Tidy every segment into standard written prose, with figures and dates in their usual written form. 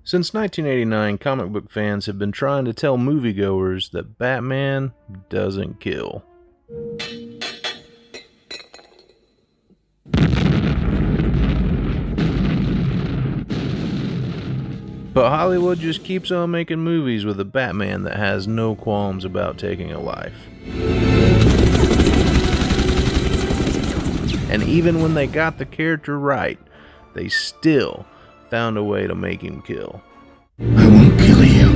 Since 1989, comic book fans have been trying to tell moviegoers that Batman doesn't kill. But Hollywood just keeps on making movies with a Batman that has no qualms about taking a life. And even when they got the character right, they still found a way to make him kill. I won't kill you.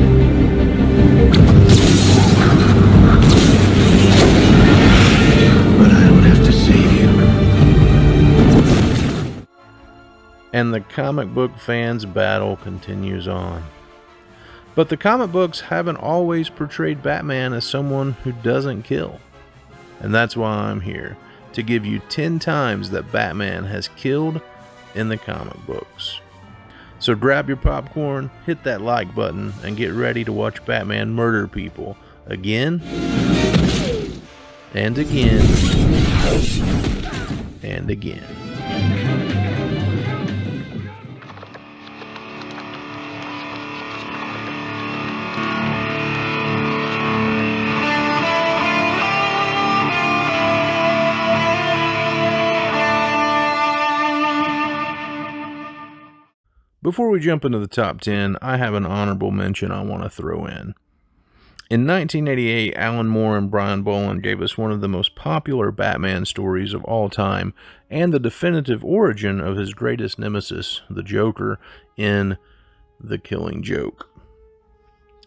But I don't have to save you. And the comic book fans' battle continues on. But the comic books haven't always portrayed Batman as someone who doesn't kill. And that's why I'm here, to give you 10 times that Batman has killed in the comic books. So grab your popcorn, hit that like button, and get ready to watch Batman murder people again, and again, and again. Before we jump into the top 10, I have an honorable mention I want to throw in. In 1988, Alan Moore and Brian Boland gave us one of the most popular Batman stories of all time, and the definitive origin of his greatest nemesis, the Joker, in The Killing Joke.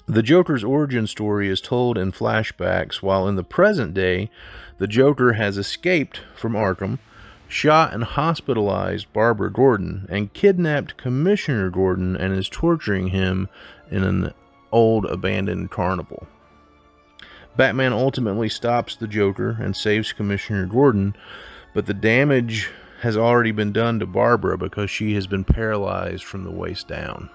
The Joker's origin story is told in flashbacks, while in the present day, the Joker has escaped from Arkham, shot and hospitalized Barbara Gordon, and kidnapped Commissioner Gordon and is torturing him in an old abandoned carnival. Batman ultimately stops the Joker and saves Commissioner Gordon, but the damage has already been done to Barbara because she has been paralyzed from the waist down.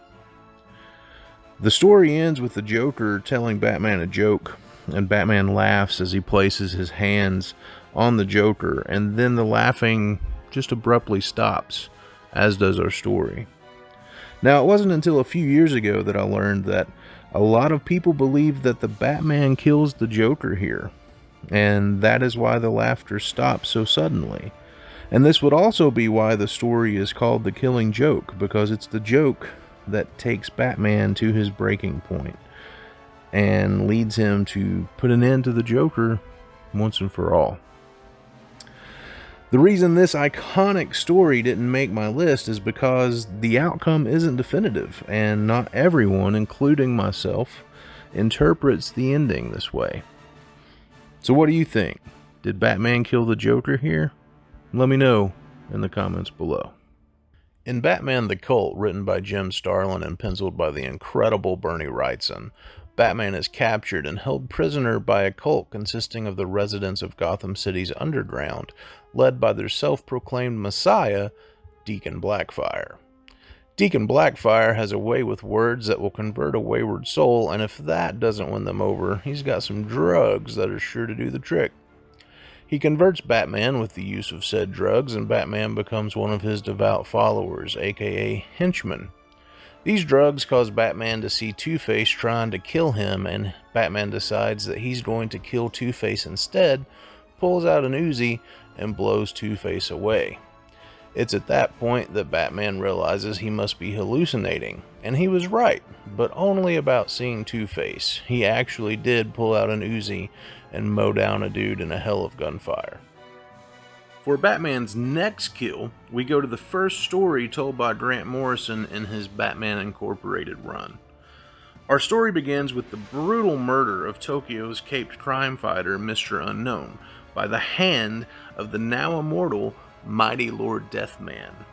The story ends with the Joker telling Batman a joke, and Batman laughs as he places his hands on the Joker, and then the laughing just abruptly stops, as does our story. Now, it wasn't until a few years ago that I learned that a lot of people believe that the Batman kills the Joker here, and that is why the laughter stops so suddenly. And this would also be why the story is called The Killing Joke, because it's the joke that takes Batman to his breaking point and leads him to put an end to the Joker once and for all. The reason this iconic story didn't make my list is because the outcome isn't definitive, and not everyone, including myself, interprets the ending this way. So what do you think? Did Batman kill the Joker here? Let me know in the comments below. In Batman the Cult, written by Jim Starlin and penciled by the incredible Bernie Wrightson, Batman is captured and held prisoner by a cult consisting of the residents of Gotham City's underground, led by their self-proclaimed messiah, Deacon Blackfire. Deacon Blackfire has a way with words that will convert a wayward soul, and if that doesn't win them over, he's got some drugs that are sure to do the trick. He converts Batman with the use of said drugs, and Batman becomes one of his devout followers, aka henchmen. These drugs cause Batman to see Two-Face trying to kill him, and Batman decides that he's going to kill Two-Face instead, pulls out an Uzi, and blows Two-Face away. It's at that point that Batman realizes he must be hallucinating, and he was right, but only about seeing Two-Face. He actually did pull out an Uzi and mow down a dude in a hell of gunfire. For Batman's next kill, we go to the first story told by Grant Morrison in his Batman Incorporated run. Our story begins with the brutal murder of Tokyo's caped crime fighter, Mr. Unknown, by the hand of the now immortal Mighty Lord Deathman.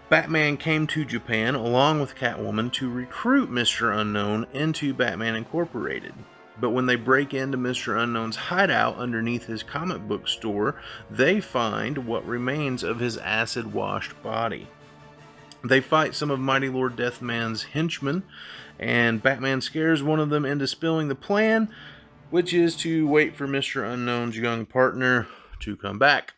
Batman came to Japan along with Catwoman to recruit Mr. Unknown into Batman Incorporated. But when they break into Mr. Unknown's hideout underneath his comic book store, they find what remains of his acid-washed body. They fight some of Mighty Lord Deathman's henchmen, and Batman scares one of them into spilling the plan, which is to wait for Mr. Unknown's young partner to come back.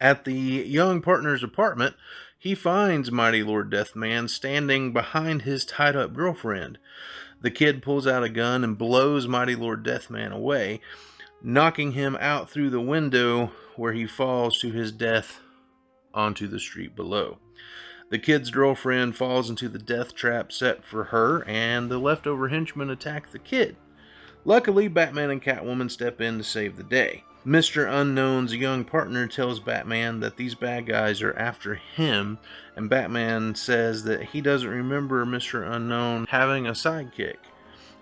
At the young partner's apartment, he finds Mighty Lord Deathman standing behind his tied-up girlfriend. The kid pulls out a gun and blows Mighty Lord Deathman away, knocking him out through the window, where he falls to his death onto the street below. The kid's girlfriend falls into the death trap set for her, and the leftover henchmen attack the kid. Luckily, Batman and Catwoman step in to save the day. Mr. Unknown's young partner tells Batman that these bad guys are after him, and Batman says that he doesn't remember Mr. Unknown having a sidekick.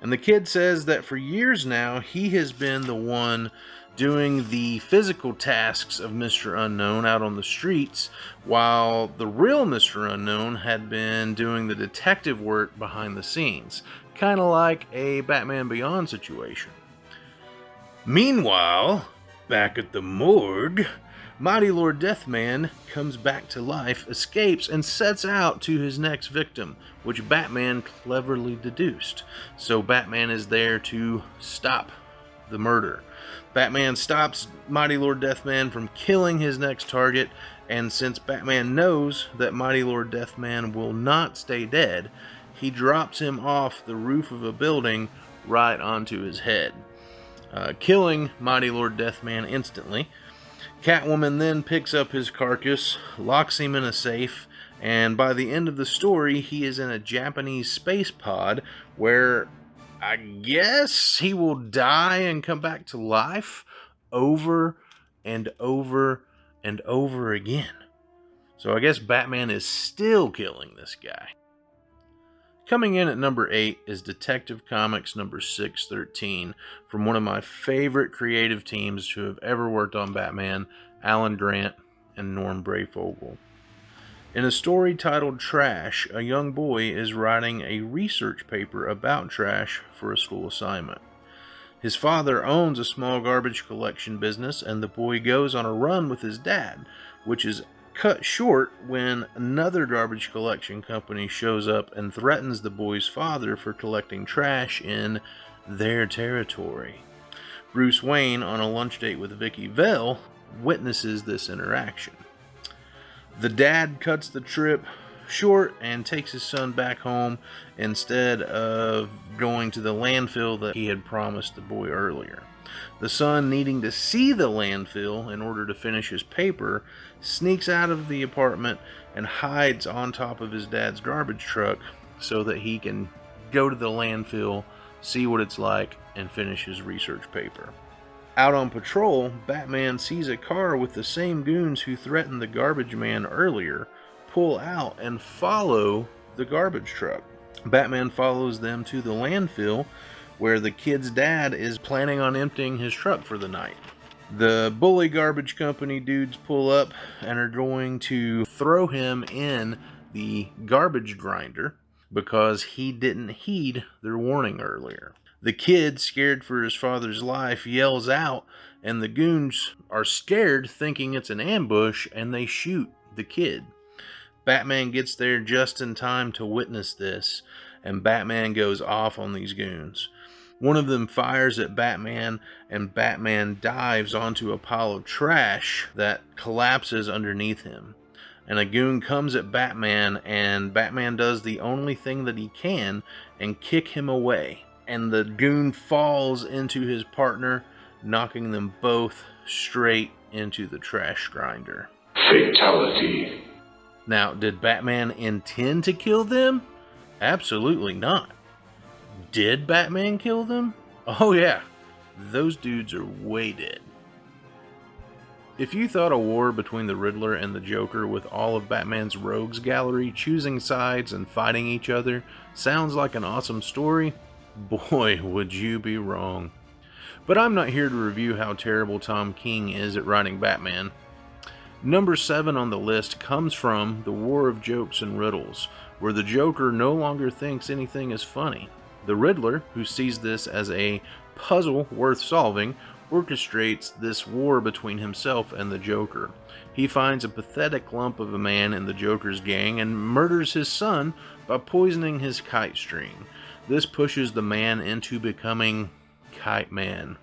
And the kid says that for years now, he has been the one doing the physical tasks of Mr. Unknown out on the streets, while the real Mr. Unknown had been doing the detective work behind the scenes. Kind of like a Batman Beyond situation. Meanwhile, back at the morgue, Mighty Lord Deathman comes back to life, escapes, and sets out to his next victim, which Batman cleverly deduced. So Batman is there to stop the murder. Batman stops Mighty Lord Deathman from killing his next target, and since Batman knows that Mighty Lord Deathman will not stay dead, he drops him off the roof of a building right onto his head, killing Mighty Lord Deathman instantly. Catwoman then picks up his carcass, locks him in a safe, and by the end of the story, he is in a Japanese space pod where I guess he will die and come back to life over and over and over again. So I guess Batman is still killing this guy. Coming in at number 8 is Detective Comics number 613 from one of my favorite creative teams who have ever worked on Batman, Alan Grant and Norm Brayfogle. In a story titled Trash, a young boy is writing a research paper about trash for a school assignment. His father owns a small garbage collection business, and the boy goes on a run with his dad, which is cut short when another garbage collection company shows up and threatens the boy's father for collecting trash in their territory. Bruce Wayne, on a lunch date with Vicky Vale, witnesses this interaction. The dad cuts the trip short and takes his son back home instead of going to the landfill that he had promised the boy earlier. The son, needing to see the landfill in order to finish his paper, sneaks out of the apartment and hides on top of his dad's garbage truck so that he can go to the landfill, see what it's like, and finish his research paper. Out on patrol, Batman sees a car with the same goons who threatened the garbage man earlier pull out and follow the garbage truck. Batman follows them to the landfill where the kid's dad is planning on emptying his truck for the night. The bully garbage company dudes pull up and are going to throw him in the garbage grinder because he didn't heed their warning earlier. The kid, scared for his father's life, yells out, and the goons are scared, thinking it's an ambush, and they shoot the kid. Batman gets there just in time to witness this, and Batman goes off on these goons. One of them fires at Batman, and Batman dives onto a pile of trash that collapses underneath him. And a goon comes at Batman, and Batman does the only thing that he can and kick him away. And the goon falls into his partner, knocking them both straight into the trash grinder. Fatality. Now, did Batman intend to kill them? Absolutely not. Did Batman kill them? Oh yeah, those dudes are way dead. If you thought a war between the Riddler and the Joker with all of Batman's rogues gallery choosing sides and fighting each other sounds like an awesome story, boy, would you be wrong. But I'm not here to review how terrible Tom King is at writing Batman. Number 7 on the list comes from The War of Jokes and Riddles, where the Joker no longer thinks anything is funny. The Riddler, who sees this as a puzzle worth solving, orchestrates this war between himself and the Joker. He finds a pathetic lump of a man in the Joker's gang and murders his son by poisoning his kite string. This pushes the man into becoming Kite Man.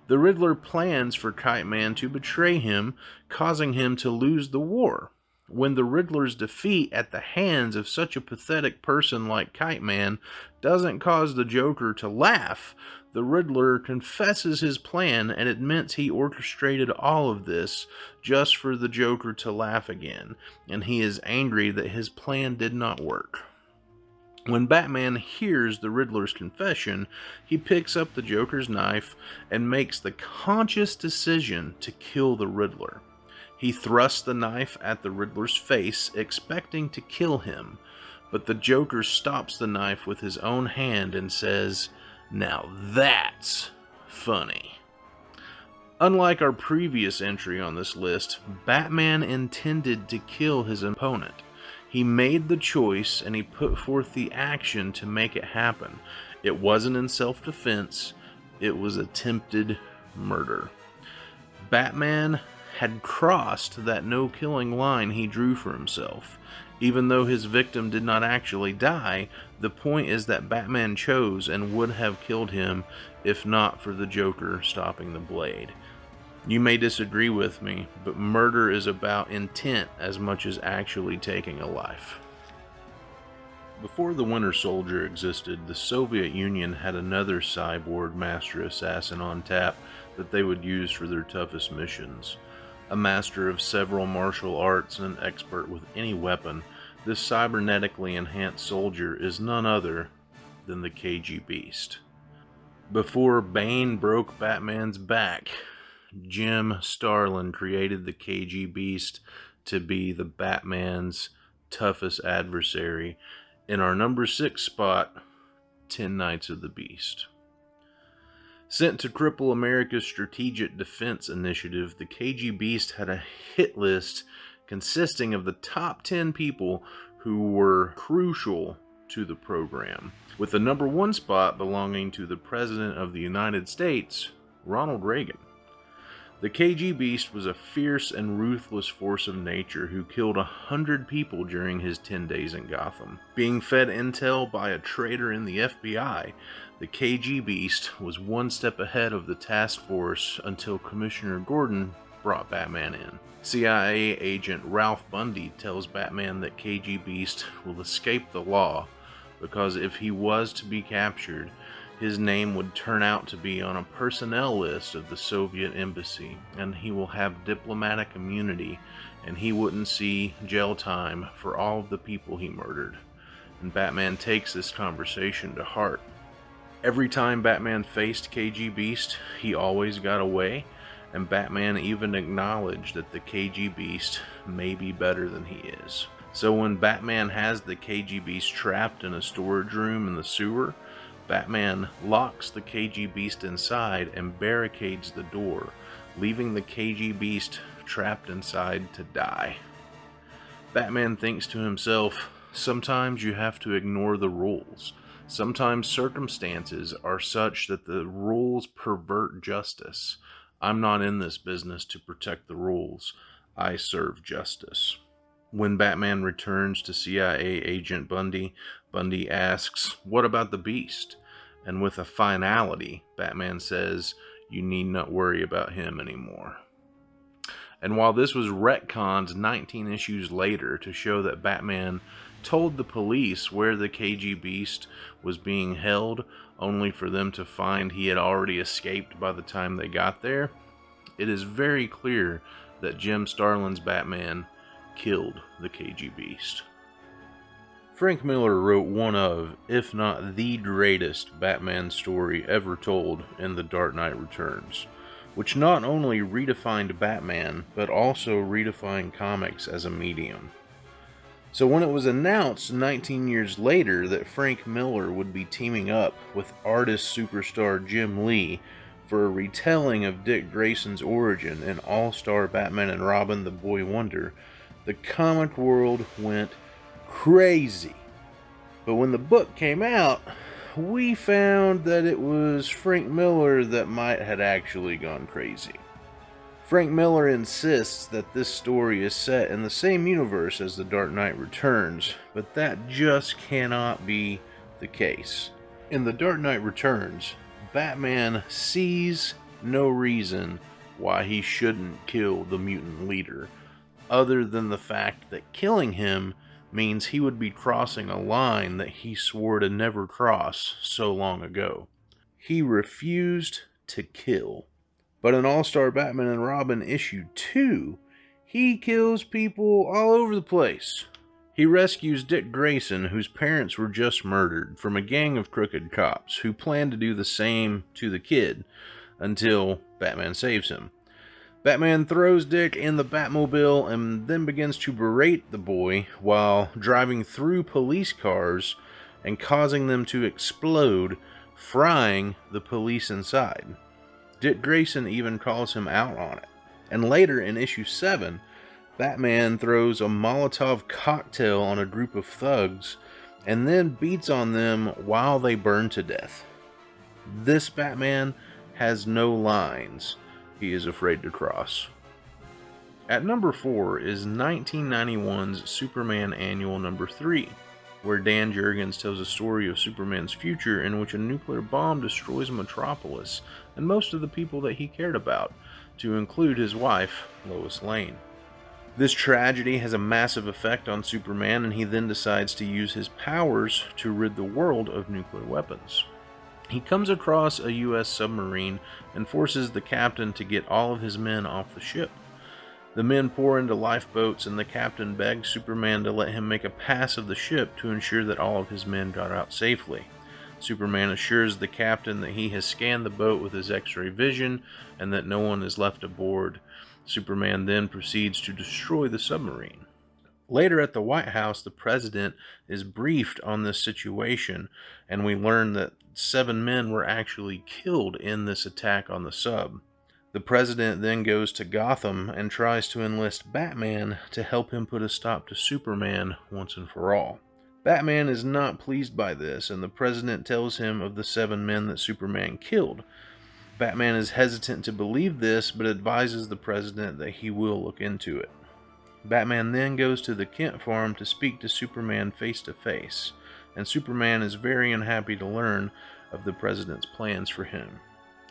The Riddler plans for Kite Man to betray him, causing him to lose the war. When the Riddler's defeat at the hands of such a pathetic person like Kite Man doesn't cause the Joker to laugh, the Riddler confesses his plan and admits he orchestrated all of this just for the Joker to laugh again, and he is angry that his plan did not work. When Batman hears the Riddler's confession, he picks up the Joker's knife and makes the conscious decision to kill the Riddler. He thrusts the knife at the Riddler's face, expecting to kill him, but the Joker stops the knife with his own hand and says, "Now that's funny." Unlike our previous entry on this list, Batman intended to kill his opponent. He made the choice and he put forth the action to make it happen. It wasn't in self-defense, it was attempted murder. Batman had crossed that no-killing line he drew for himself. Even though his victim did not actually die, the point is that Batman chose and would have killed him if not for the Joker stopping the blade. You may disagree with me, but murder is about intent as much as actually taking a life. Before the Winter Soldier existed, the Soviet Union had another cyborg master assassin on tap that they would use for their toughest missions. A master of several martial arts and an expert with any weapon, this cybernetically enhanced soldier is none other than the KG Beast. Before Bane broke Batman's back, Jim Starlin created the KG Beast to be the Batman's toughest adversary in our number 6 spot, 10 Nights of the Beast. Sent to cripple America's Strategic Defense Initiative, the KG Beast had a hit list consisting of the top 10 people who were crucial to the program, with the number 1 spot belonging to the President of the United States, Ronald Reagan. The KG Beast was a fierce and ruthless force of nature who killed 100 people during his 10 days in Gotham. Being fed intel by a traitor in the FBI, the KG Beast was one step ahead of the task force until Commissioner Gordon brought Batman in. CIA agent Ralph Bundy tells Batman that KG Beast will escape the law because if he was to be captured, his name would turn out to be on a personnel list of the Soviet embassy, and he will have diplomatic immunity, and he wouldn't see jail time for all of the people he murdered. And Batman takes this conversation to heart. Every time Batman faced KG Beast, he always got away, and Batman even acknowledged that the KG Beast may be better than he is. So when Batman has the KG Beast trapped in a storage room in the sewer, Batman locks the KG Beast inside and barricades the door, leaving the KG Beast trapped inside to die. Batman thinks to himself, sometimes you have to ignore the rules. Sometimes circumstances are such that the rules pervert justice. I'm not in this business to protect the rules. I serve justice. When Batman returns to CIA agent Bundy, Bundy asks, "What about the Beast?" And with a finality, Batman says, "You need not worry about him anymore." And while this was retconned 19 issues later to show that Batman told the police where the KG Beast was being held, only for them to find he had already escaped by the time they got there, it is very clear that Jim Starlin's Batman killed the KG Beast. Frank Miller wrote one of, if not the greatest Batman story ever told in The Dark Knight Returns, which not only redefined Batman, but also redefined comics as a medium. So when it was announced 19 years later that Frank Miller would be teaming up with artist superstar Jim Lee for a retelling of Dick Grayson's origin in All-Star Batman and Robin the Boy Wonder, the comic world went crazy. But when the book came out, we found that it was Frank Miller that might have actually gone crazy. Frank Miller insists that this story is set in the same universe as The Dark Knight Returns, but that just cannot be the case. In The Dark Knight Returns, Batman sees no reason why he shouldn't kill the mutant leader, other than the fact that killing him means he would be crossing a line that he swore to never cross so long ago. He refused to kill. But in All-Star Batman and Robin issue 2, he kills people all over the place. He rescues Dick Grayson, whose parents were just murdered, from a gang of crooked cops who plan to do the same to the kid until Batman saves him. Batman throws Dick in the Batmobile and then begins to berate the boy while driving through police cars and causing them to explode, frying the police inside. Dick Grayson even calls him out on it. And later in issue 7, Batman throws a Molotov cocktail on a group of thugs and then beats on them while they burn to death. This Batman has no lines he is afraid to cross. At number 4 is 1991's Superman Annual number 3, where Dan Jurgens tells a story of Superman's future in which a nuclear bomb destroys Metropolis and most of the people that he cared about, to include his wife, Lois Lane. This tragedy has a massive effect on Superman, and he then decides to use his powers to rid the world of nuclear weapons. He comes across a U.S. submarine and forces the captain to get all of his men off the ship. The men pour into lifeboats, and the captain begs Superman to let him make a pass of the ship to ensure that all of his men got out safely. Superman assures the captain that he has scanned the boat with his X-ray vision and that no one is left aboard. Superman then proceeds to destroy the submarine. Later at the White House, the president is briefed on this situation, and we learn that 7 men were actually killed in this attack on the sub. The president then goes to Gotham and tries to enlist Batman to help him put a stop to Superman once and for all. Batman is not pleased by this, and the president tells him of the 7 men that Superman killed. Batman is hesitant to believe this, but advises the president that he will look into it. Batman then goes to the Kent farm to speak to Superman face to face, and Superman is very unhappy to learn of the president's plans for him.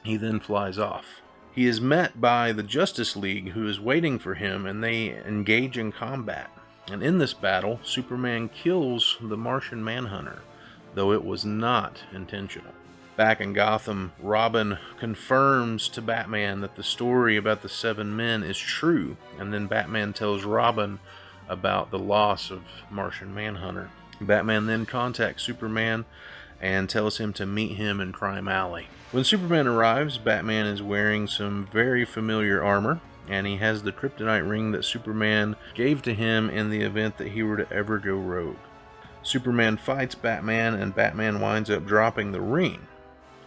He then flies off. He is met by the Justice League, who is waiting for him, and they engage in combat. And in this battle, Superman kills the Martian Manhunter, though it was not intentional. Back in Gotham, Robin confirms to Batman that the story about the 7 men is true, and then Batman tells Robin about the loss of Martian Manhunter. Batman then contacts Superman and tells him to meet him in Crime Alley. When Superman arrives, Batman is wearing some very familiar armor, and he has the kryptonite ring that Superman gave to him in the event that he were to ever go rogue. Superman fights Batman, and Batman winds up dropping the ring.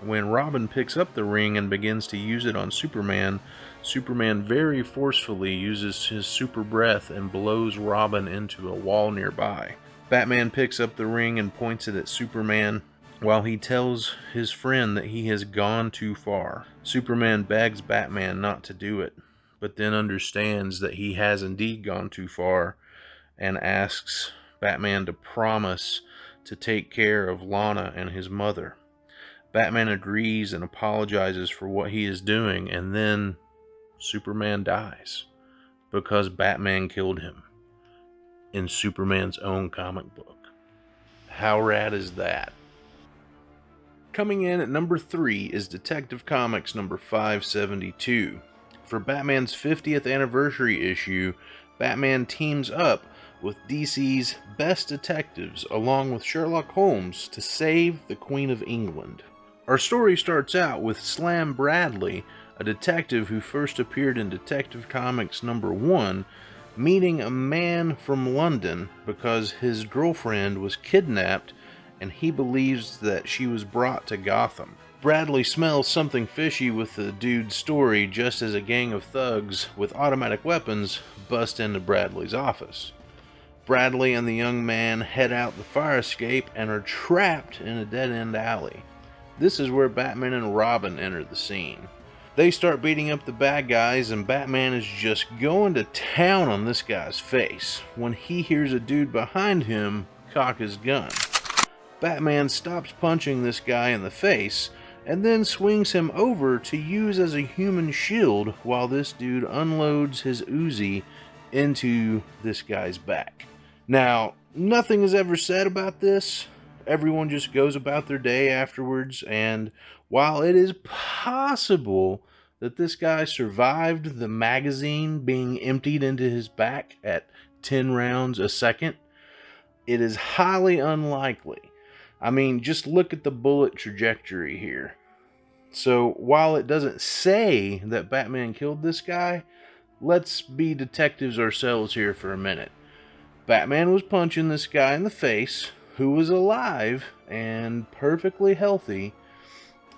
When Robin picks up the ring and begins to use it on Superman, Superman very forcefully uses his super breath and blows Robin into a wall nearby. Batman picks up the ring and points it at Superman, while he tells his friend that he has gone too far. Superman begs Batman not to do it, but then understands that he has indeed gone too far and asks Batman to promise to take care of Lana and his mother. Batman agrees and apologizes for what he is doing, and then Superman dies because Batman killed him in Superman's own comic book. How rad is that? Coming in at number 3 is Detective Comics number 572. For Batman's 50th anniversary issue, Batman teams up with DC's best detectives along with Sherlock Holmes to save the Queen of England. Our story starts out with Slam Bradley, a detective who first appeared in Detective Comics number 1, meeting a man from London because his girlfriend was kidnapped and he believes that she was brought to Gotham. Bradley smells something fishy with the dude's story just as a gang of thugs with automatic weapons bust into Bradley's office. Bradley and the young man head out the fire escape and are trapped in a dead-end alley. This is where Batman and Robin enter the scene. They start beating up the bad guys, and Batman is just going to town on this guy's face when he hears a dude behind him cock his gun. Batman stops punching this guy in the face and then swings him over to use as a human shield while this dude unloads his Uzi into this guy's back. Now, nothing is ever said about this. Everyone just goes about their day afterwards, and while it is possible that this guy survived the magazine being emptied into his back at 10 rounds a second, it is highly unlikely. I mean, just look at the bullet trajectory here. So while it doesn't say that Batman killed this guy, let's be detectives ourselves here for a minute. Batman was punching this guy in the face, who was alive and perfectly healthy,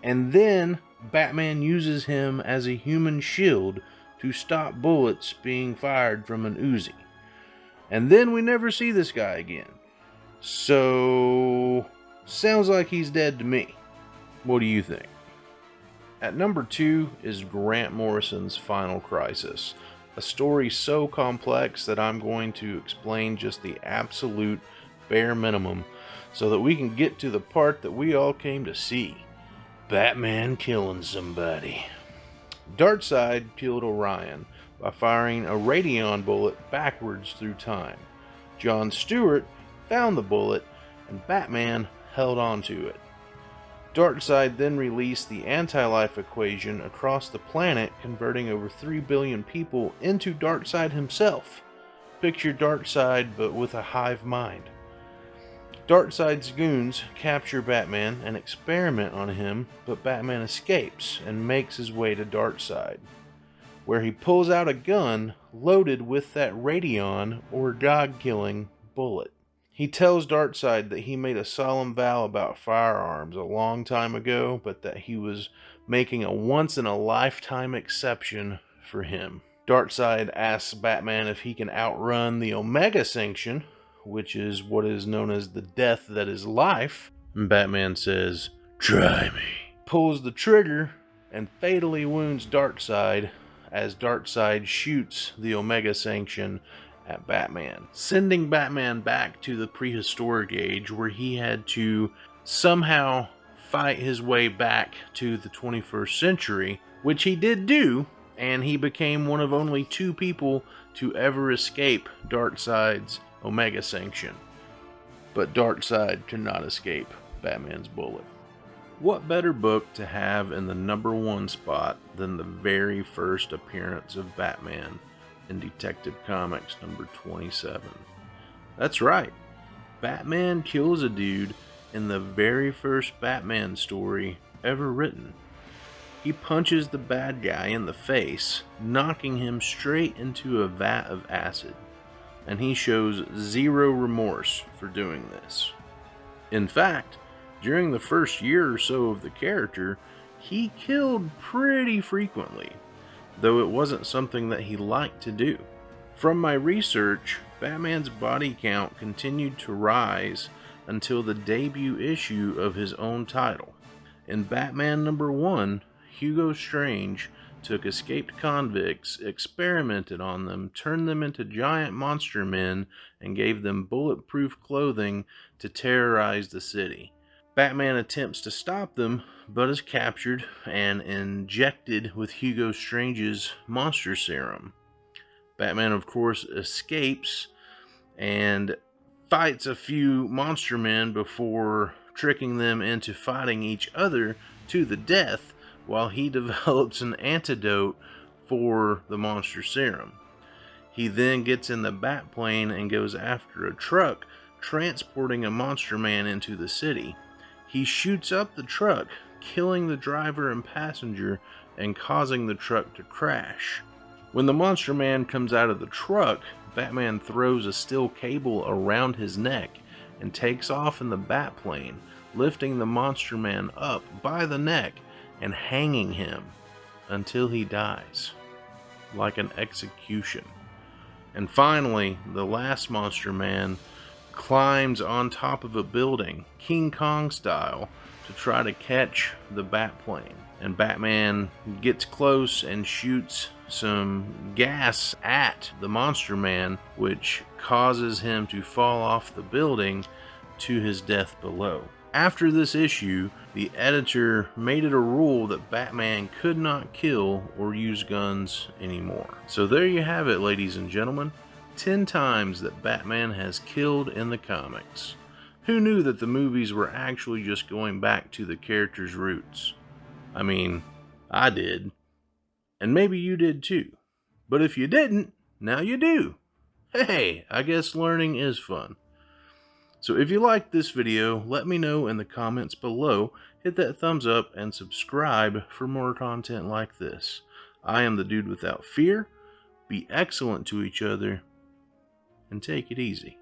and then Batman uses him as a human shield to stop bullets being fired from an Uzi. And then we never see this guy again. So, sounds like he's dead to me. What do you think? At number 2 is Grant Morrison's Final Crisis, a story so complex that I'm going to explain just the absolute bare minimum so that we can get to the part that we all came to see. Batman killing somebody. Darkseid killed Orion by firing a radion bullet backwards through time. John Stewart found the bullet, and Batman held on to it. Darkseid then released the anti-life equation across the planet, converting over 3 billion people into Darkseid himself. Picture Darkseid, but with a hive mind. Darkseid's goons capture Batman and experiment on him, but Batman escapes and makes his way to Darkseid, where he pulls out a gun loaded with that radion or dog-killing bullet. He tells Darkseid that he made a solemn vow about firearms a long time ago, but that he was making a once-in-a-lifetime exception for him. Darkseid asks Batman if he can outrun the Omega Sanction, which is what is known as the death that is life. And Batman says, "Try me." Pulls the trigger and fatally wounds Darkseid as Darkseid shoots the Omega Sanction at Batman, sending Batman back to the prehistoric age where he had to somehow fight his way back to the 21st century, which he did do, and he became one of only 2 people to ever escape Darkseid's Omega Sanction. But Darkseid could not escape Batman's bullet. What better book to have in the number 1 spot than the very first appearance of Batman in Detective Comics number 27? That's right, Batman kills a dude in the very first Batman story ever written. He punches the bad guy in the face, knocking him straight into a vat of acid, and he shows zero remorse for doing this. In fact, during the first year or so of the character, he killed pretty frequently, though it wasn't something that he liked to do. From my research, Batman's body count continued to rise until the debut issue of his own title. In Batman number 1, Hugo Strange took escaped convicts, experimented on them, turned them into giant monster men, and gave them bulletproof clothing to terrorize the city. Batman attempts to stop them, but is captured and injected with Hugo Strange's monster serum. Batman, of course, escapes and fights a few monster men before tricking them into fighting each other to the death while he develops an antidote for the monster serum. He then gets in the Batplane and goes after a truck transporting a monster man into the city. He shoots up the truck, killing the driver and passenger and causing the truck to crash. When the monster man comes out of the truck, Batman throws a steel cable around his neck and takes off in the Batplane, lifting the monster man up by the neck and hanging him until he dies, like an execution. And finally, the last monster man climbs on top of a building, King Kong style, to try to catch the Batplane. And Batman gets close and shoots some gas at the monster man, which causes him to fall off the building to his death below. After this issue, the editor made it a rule that Batman could not kill or use guns anymore. So there you have it, ladies and gentlemen. 10 times that Batman has killed in the comics. Who knew that the movies were actually just going back to the character's roots? I mean, I did. And maybe you did too. But if you didn't, now you do. Hey, I guess learning is fun. So if you liked this video, let me know in the comments below. Hit that thumbs up and subscribe for more content like this. I am the Dude Without Fear. Be excellent to each other and take it easy.